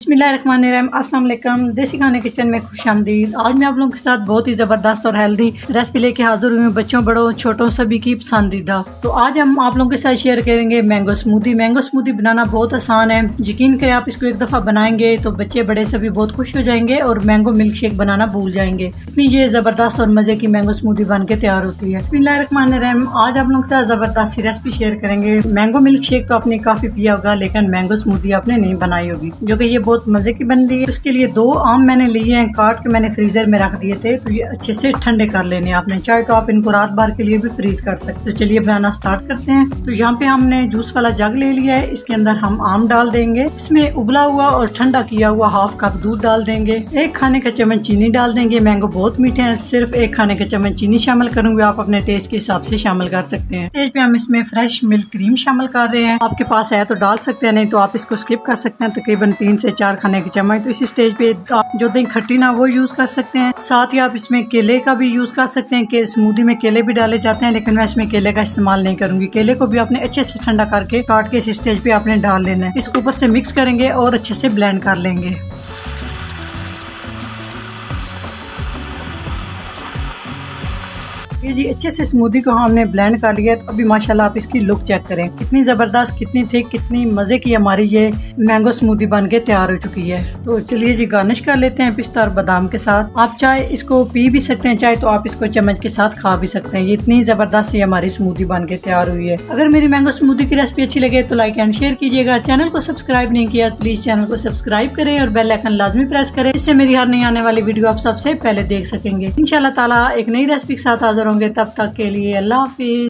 बिस्मिल्लाहिर्रहमानिर्रहीम, अस्सलाम वालेकुम। देसी खाने किचन में खुशामदीद। आज मैं आप लोगों के साथ बहुत ही ज़बरदस्त और हेल्दी रेसिपी लेके हाजिर हुई हूँ, बच्चों बड़ों छोटों सभी की पसंदीदा। तो आज हम आप लोगों के साथ शेयर करेंगे मैंगो स्मूदी। मैंगो स्मूदी बनाना बहुत आसान है, यकीन करें आप इसको एक दफ़ा बनाएंगे तो बच्चे बड़े सभी बहुत खुश हो जाएंगे और मैंगो मिल्क शेक बनाना भूल जाएंगे। इतनी ये ज़बरदस्त और मज़े की मैंगो स्मूदी बन के तैयार होती है। बिस्मिल्लाहिर्रहमानिर्रहीम, आज आप लोगों के साथ ज़बरदस्त सी रेसिपी शेयर करेंगे। मैंगो मिल्क शेक तो आपने काफ़ी पिया होगा, लेकिन मैंगो स्मूदी आपने नहीं बनाई होगी, जो कि ये बहुत मजे की बन रही है। उसके लिए 2 आम मैंने लिए हैं, काट के मैंने फ्रीजर में रख दिए थे। तो ये अच्छे से ठंडे कर लेने आपने, चाहे तो आप इनको रात भर के लिए भी फ्रीज कर सकते। तो चलिए बनाना स्टार्ट करते हैं। तो यहाँ पे हमने जूस वाला जग ले लिया है, इसके अंदर हम आम डाल देंगे। इसमें उबला हुआ और ठंडा किया हुआ हाफ कप दूध डाल देंगे। 1 खाने का चम्मच चीनी डाल देंगे। मैंगो बहुत मीठे हैं, सिर्फ 1 खाने का चम्मच चीनी शामिल करूंगी, आप अपने टेस्ट के हिसाब से शामिल कर सकते हैं। स्टेज पे हम इसमें फ्रेश मिल्क क्रीम शामिल कर रहे हैं। आपके पास है तो डाल सकते हैं, नहीं तो आप इसको स्किप कर सकते हैं। तकरीबन 3 से 4 खाने के चम्मच। तो इस स्टेज पे आप जो दही खट्टी ना वो यूज कर सकते हैं। साथ ही आप इसमें केले का भी यूज कर सकते हैं, कि स्मूदी में केले भी डाले जाते हैं, लेकिन मैं इसमें केले का इस्तेमाल नहीं करूंगी। केले को भी आपने अच्छे से ठंडा करके काट के इस स्टेज पे आपने डाल लेना है। इसको ऊपर से मिक्स करेंगे और अच्छे से ब्लेंड कर लेंगे। ये जी अच्छे से स्मूदी को हमने ब्लेंड कर लिया। तो अभी माशाल्लाह आप इसकी लुक चेक करें, कितनी ज़बरदस्त, कितनी थिक, कितनी मज़े की हमारी ये मैंगो स्मूदी बन के तैयार हो चुकी है। तो चलिए जी गार्निश कर लेते हैं पिस्ता और बादाम के साथ। आप चाहे इसको पी भी सकते हैं, चाहे तो आप इसको चम्मच के साथ खा भी सकते हैं। ये इतनी ज़बरदस्त ये हमारी स्मूदी बन के तैयार हुई है। अगर मेरी मैंगो स्मूदी की रेसिपी अच्छी लगे तो लाइक एंड शेयर कीजिएगा। चैनल को सब्सक्राइब नहीं किया प्लीज चैनल को सब्सक्राइब करें और बेल आइकन लाजमी प्रेस करें, इससे मेरी हर नई आने वाली वीडियो आप सबसे पहले देख सकेंगे। इंशाल्लाह ताला एक नई रेसिपी के साथ हाजिर होंगे, तब तक के लिए अल्लाह हाफिज।